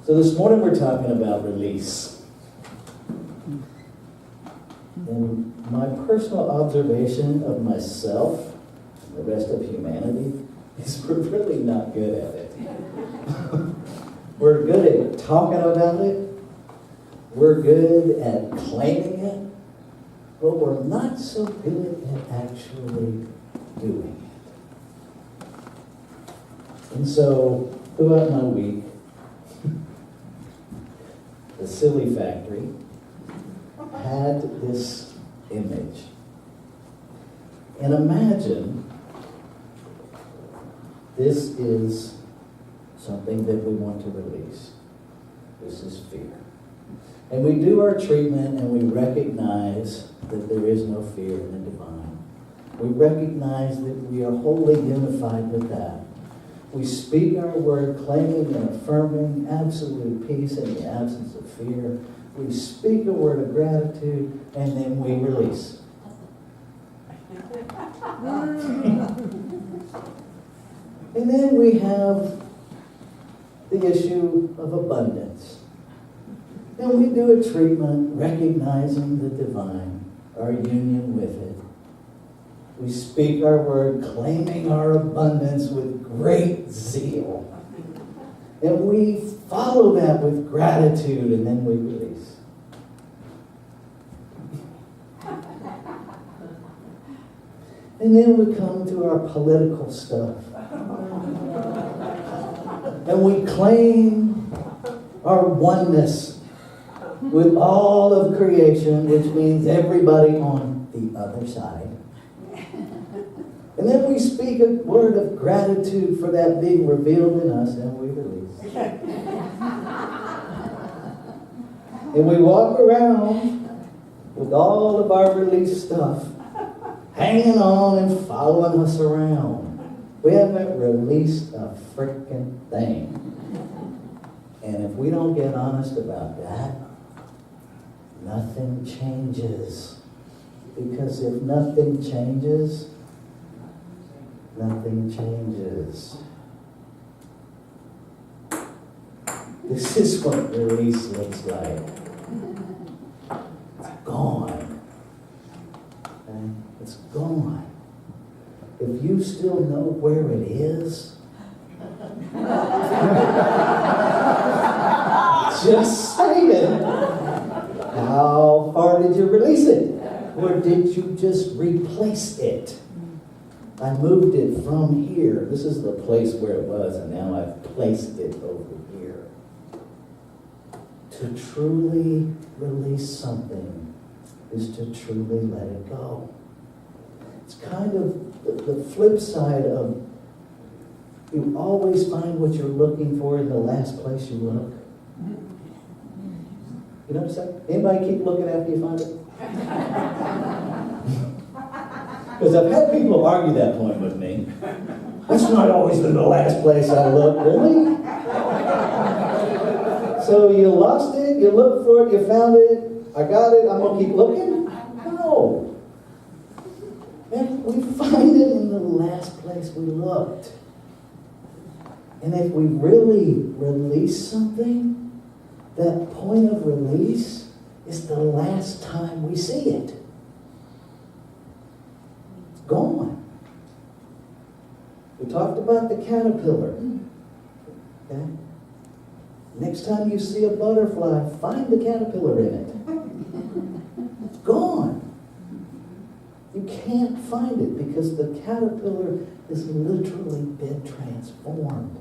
So this morning we're talking about release. And my personal observation of myself and the rest of humanity is we're really not good at it. We're good at talking about it. We're good at claiming it. But we're not so good at actually doing it. And so throughout my week, the Silly Factory had this image. And imagine this is something that we want to release. This is fear. And we do our treatment and we recognize that there is no fear in the divine. We recognize that we are wholly unified with that. We speak our word, claiming and affirming absolute peace in the absence of fear. We speak a word of gratitude, and then we release. And then we have the issue of abundance. And we do a treatment recognizing the divine, our union with it. We speak our word, claiming our abundance with great zeal. And we follow that with gratitude, and then we release. And then we come to our political stuff. And we claim our oneness with all of creation, which means everybody on the other side. And then we speak a word of gratitude for that being revealed in us, and we release. And we walk around with all of our released stuff hanging on and following us around. We haven't released a freaking thing. And if we don't get honest about that, nothing changes. Because if nothing changes, nothing changes. This is what release looks like. It's gone. Okay? It's gone. If you still know where it is, just say it. How far did you release it? Or did you just replace it? I moved it from here. This is the place where it was, and now I've placed it over here. To truly release something is to truly let it go. It's kind of the flip side of you always find what you're looking for in the last place you look. You know what I'm saying? Anybody keep looking after you find it? Because I've had people argue that point with me. That's not always the last place I look, really. So you lost it, you looked for it, you found it, I got it, I'm going to keep looking? No. And we find it in the last place we looked. And if we really release something, that point of release is the last time we see it. It's gone. We talked about the caterpillar. Okay? Next time you see a butterfly, find the caterpillar in it. It's gone. You can't find it because the caterpillar has literally been transformed.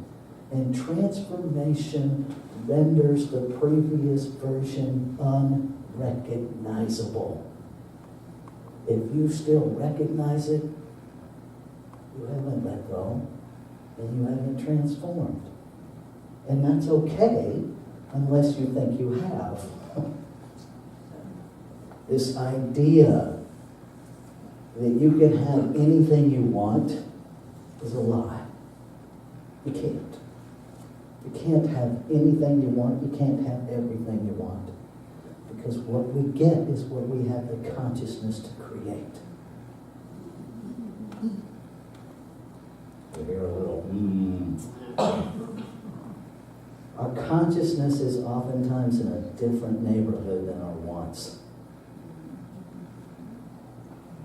And transformation renders the previous version unrecognizable. If you still recognize it, you haven't let go, and you haven't transformed. And that's okay, unless you think you have. This idea that you can have anything you want is a lie. You can't. You can't have anything you want. You can't have everything you want. Because what we get is what we have the consciousness to create. You hear a little Our consciousness is oftentimes in a different neighborhood than our wants.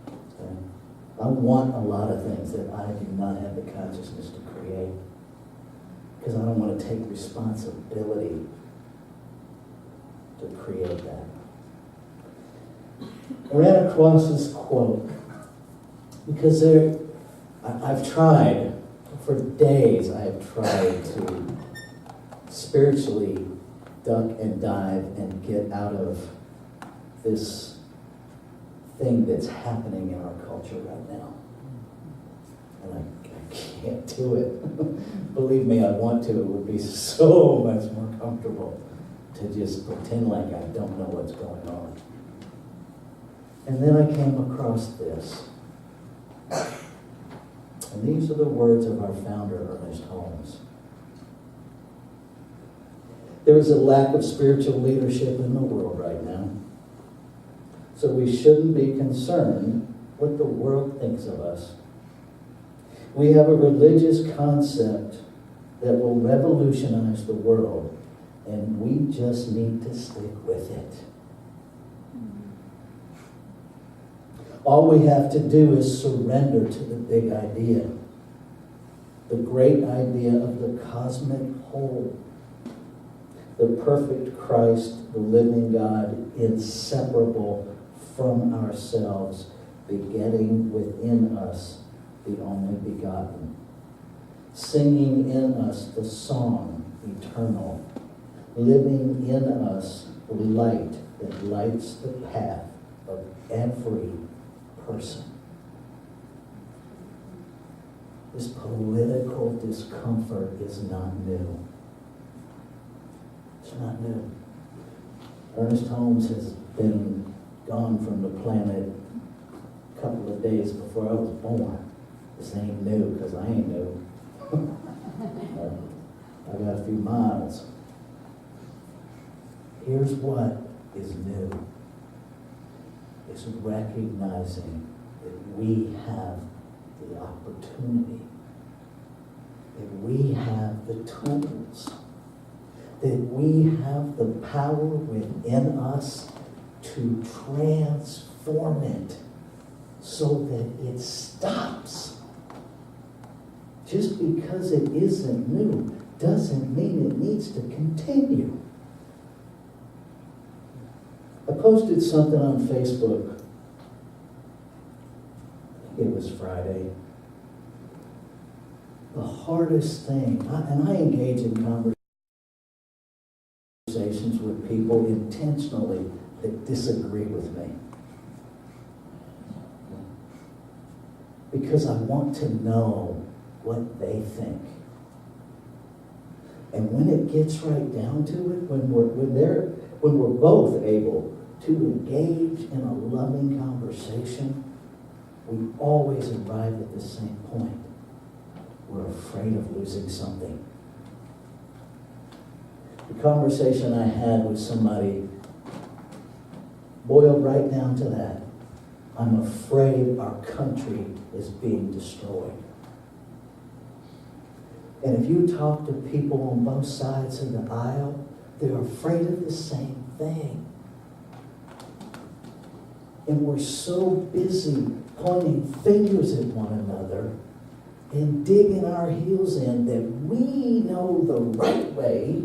Okay? I want a lot of things that I do not have the consciousness to create because I don't want to take responsibility to create that. I ran across this quote because I've tried, for days I have tried to spiritually duck and dive and get out of this thing that's happening in our culture right now. And I can't do it. Believe me, I want to. It would be so much more comfortable to just pretend like I don't know what's going on. And then I came across this. And these are the words of our founder, Ernest Holmes. There is a lack of spiritual leadership in the world right now. So we shouldn't be concerned what the world thinks of us. We have a religious concept that will revolutionize the world, and we just need to stick with it. All we have to do is surrender to the big idea, the great idea of the cosmic whole, the perfect Christ, the living God, inseparable from ourselves, begetting within us the only begotten, singing in us the song eternal, living in us the light that lights the path of every person. This political discomfort is not new. It's not new. Ernest Holmes has been gone from the planet a couple of days before I was born. This ain't new, because I ain't new. I got a few miles. Here's what is new. It's recognizing that we have the opportunity, that we have the tools, that we have the power within us to transform it so that it stops. Just because it isn't new doesn't mean it needs to continue. I posted something on Facebook. I think it was Friday. The hardest thing, and I engage in conversations with people intentionally that disagree with me. Because I want to know what they think. And when it gets right down to it, when we're both able to engage in a loving conversation, we always arrive at the same point. We're afraid of losing something. The conversation I had with somebody boiled right down to that. I'm afraid our country is being destroyed. And if you talk to people on both sides of the aisle, they're afraid of the same thing. And we're so busy pointing fingers at one another and digging our heels in that we know the right way,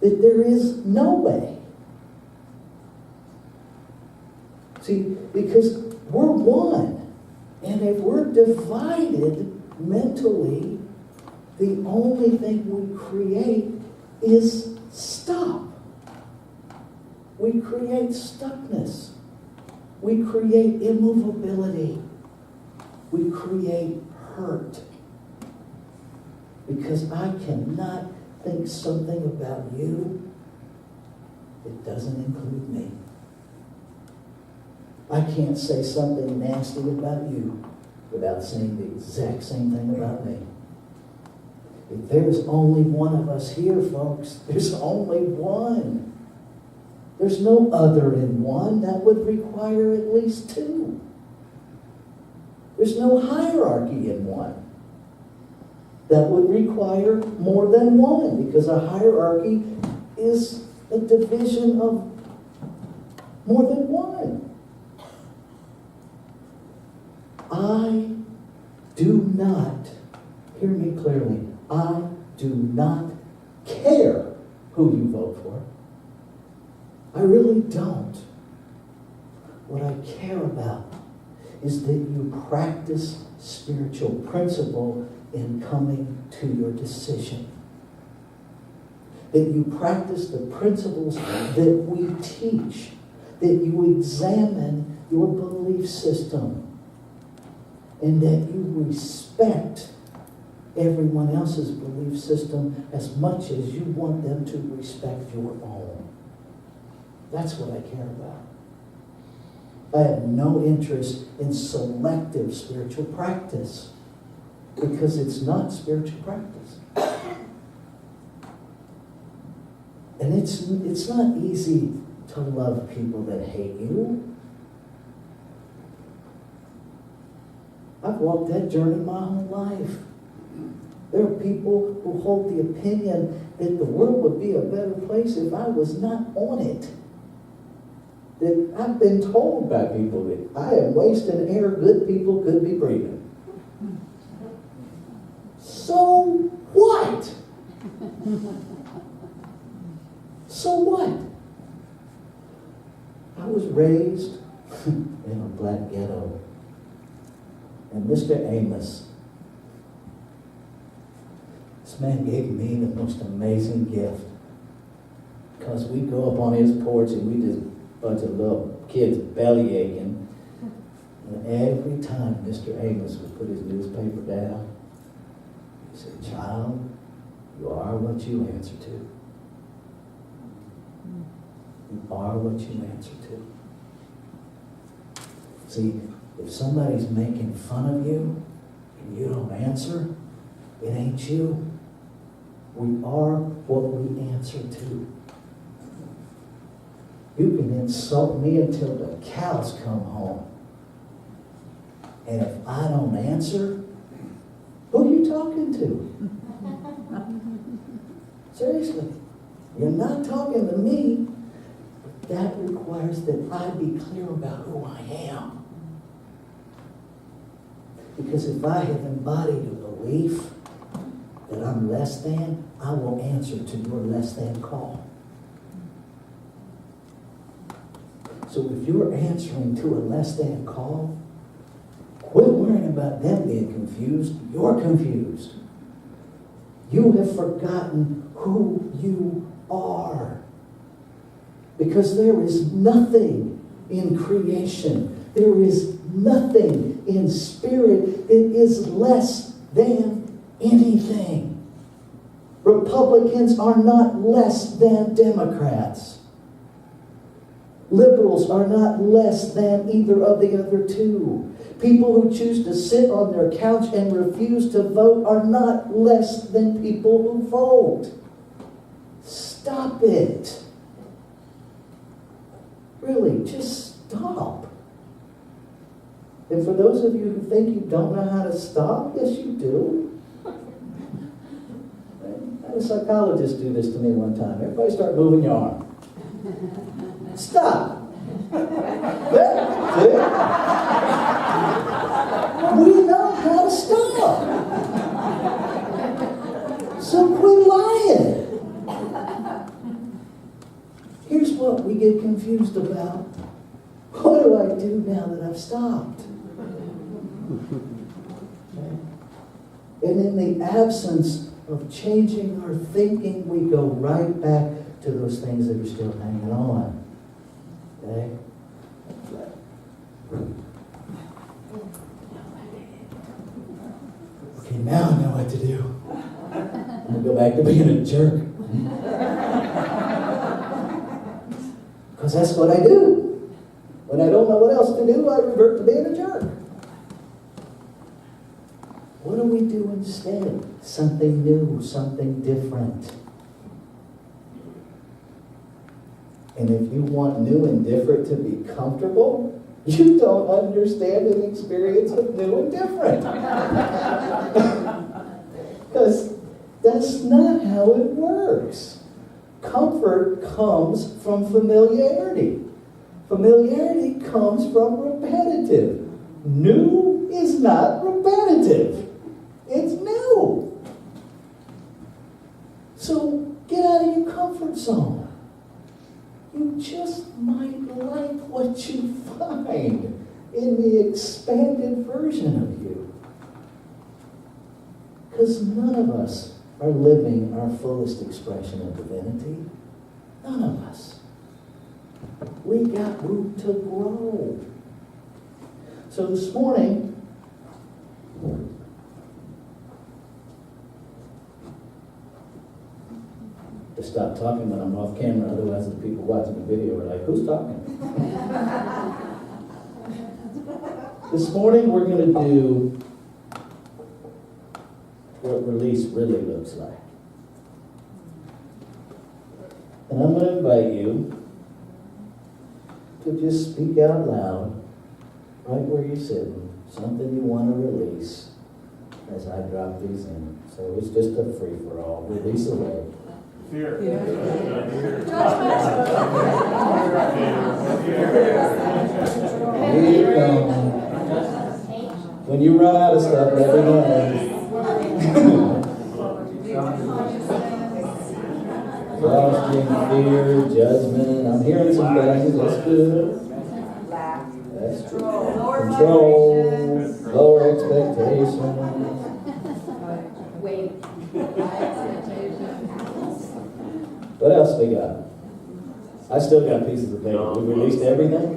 that there is no way. See, because we're one. And if we're divided mentally, the only thing we create is stop. We create stuckness. We create immovability. We create hurt. Because I cannot think something about you that doesn't include me. I can't say something nasty about you without saying the exact same thing about me. If there's only one of us here, folks, there's only one. There's no other in one. That would require at least two. There's no hierarchy in one. that would require more than one, because a hierarchy is a division of more than one. I do not, hear me clearly, I do not care who you vote for. I really don't. What I care about is that you practice spiritual principle in coming to your decision. That you practice the principles that we teach. That you examine your belief system. And that you respect everyone else's belief system as much as you want them to respect your own. That's what I care about. I have no interest in selective spiritual practice, because it's not spiritual practice. And it's not easy to love people that hate you. I've walked that journey my whole life. There are people who hold the opinion that the world would be a better place if I was not on it. That I've been told by people that I am wasting air good people could be breathing. So what? So what? I was raised in a black ghetto. And Mr. Amos, this man gave me the most amazing gift. Because we go up on his porch and we just a bunch of little kids belly aching. And every time Mr. Amos would put his newspaper down, he said, "Child, you are what you answer to. You are what you answer to." See, if somebody's making fun of you and you don't answer, it ain't you. We are what we answer to. You can insult me until the cows come home. And if I don't answer, who are you talking to? Seriously. You're not talking to me. But that requires that I be clear about who I am. Because if I have embodied a belief that I'm less than, I will answer to your less than call. So if you're answering to a less than call, quit worrying about them being confused. You're confused. You have forgotten who you are. Because there is nothing in creation. There is nothing in spirit that is less than anything. Republicans are not less than Democrats. Liberals are not less than either of the other two. People who choose to sit on their couch and refuse to vote are not less than people who vote. Stop it. Really, just stop. And for those of you who think you don't know how to stop, yes, you do. I had a psychologist do this to me one time. Everybody start moving your arm. Stop. That's it. We know how to stop. So quit lying. Here's what we get confused about. What do I do now that I've stopped? And in the absence of changing our thinking, we go right back to those things that are still hanging on. Okay? Okay, now I know what to do. I'm going to go back to being a jerk. Because that's what I do. When I don't know what else to do, I revert to being a jerk. What do we do instead? Something new, something different. And if you want new and different to be comfortable, you don't understand an experience of new and different. Because that's not how it works. Comfort comes from familiarity. Familiarity comes from repetitive. New is not repetitive. It's new. So get out of your comfort zone. You just might like what you find in the expanded version of you. Because none of us are living our fullest expression of divinity. None of us. We got room to grow. So this morning, to stop talking when I'm off camera, otherwise the people watching the video are like, who's talking? This morning we're going to do what release really looks like. And I'm going to invite you to just speak out loud, right where you're sitting, something you want to release as I drop these in. So it's just a free-for-all. Release away. Fear. Here you go. When you run out of stuff, let me know. Exhaustion, fear, judgment. I'm hearing some things. That's good. That's true. Control, lower expectations. Wait. What else we got? I still got pieces of paper. We released everything?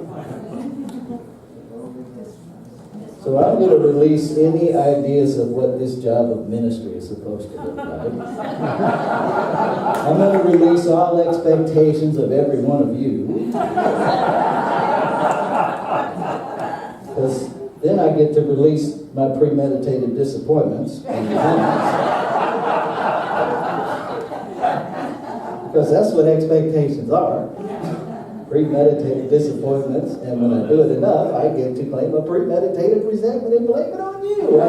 So I'm going to release any ideas of what this job of ministry is supposed to look like. I'm going to release all expectations of every one of you. Because then I get to release my premeditated disappointments. Because that's what expectations are. Premeditated disappointments, and when I do it enough, I get to claim a premeditated resentment and blame it on you.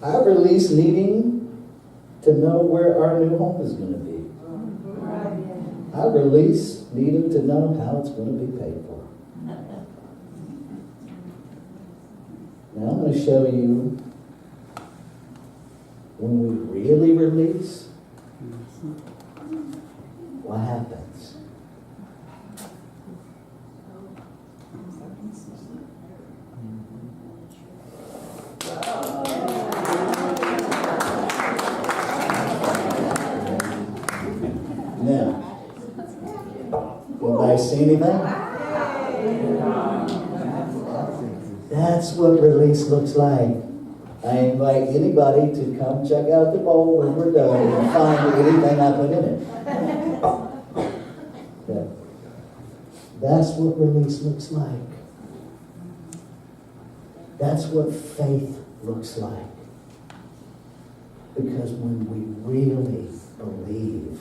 I release needing to know where our new home is going to be. I release needing to know how it's going to be paid for. Now I'm going to show you when we really release, what happens? Now, anybody see anything? That's what release looks like. I invite anybody to come check out the bowl when we're done and find anything I put in it. Okay. That's what release looks like. That's what faith looks like. Because when we really believe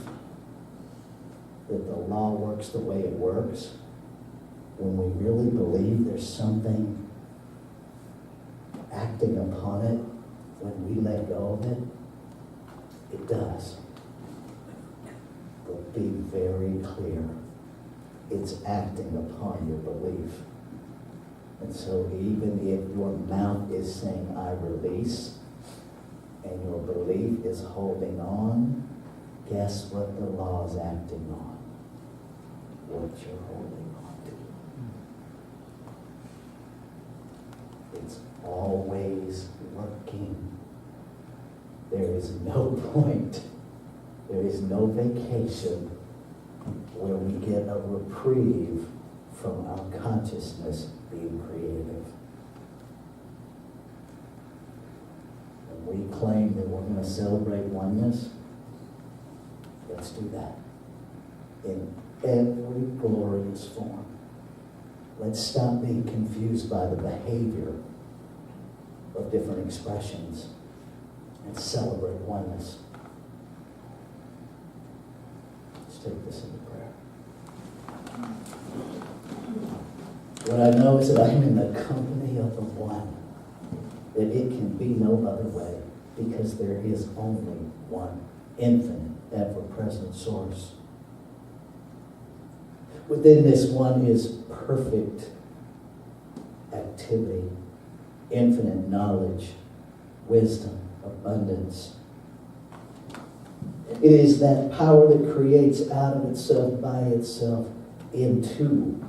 that the law works the way it works, when we really believe there's something acting upon it, when we let go of it, it does. But be very clear. It's acting upon your belief. And so even if your mouth is saying, I release, and your belief is holding on, guess what the law is acting on? What you're holding on to. It's always working. There is no point, there is no vacation where we get a reprieve from our consciousness being creative. When we claim that we're going to celebrate oneness, let's do that in every glorious form. Let's stop being confused by the behavior of different expressions and celebrate oneness. Let's take this into prayer. What I know is that I am in the company of the one, that it can be no other way, because there is only one infinite, ever-present source. Within this one is perfect activity, infinite knowledge, wisdom, abundance. It is that power that creates out of itself, by itself, into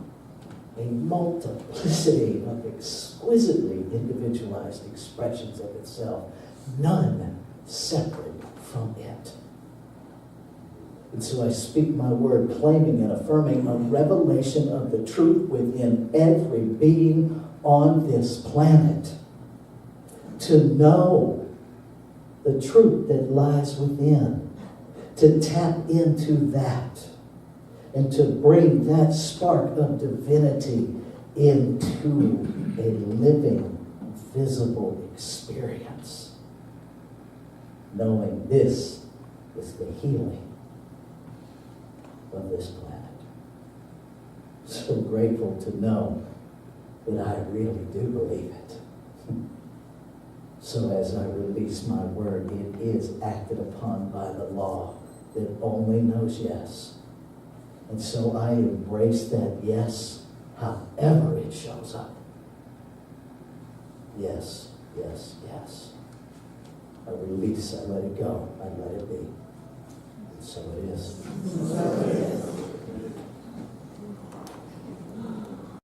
a multiplicity of exquisitely individualized expressions of itself, none separate from it. And so I speak my word, claiming and affirming a revelation of the truth within every being on this planet. To know the truth that lies within, to tap into that, and to bring that spark of divinity into a living, visible experience. Knowing this is the healing of this planet. So grateful to know that I really do believe it. So as I release my word, it is acted upon by the law that only knows yes. And so I embrace that yes, however it shows up. Yes, yes, yes. I release, I let it go, I let it be. And so it is.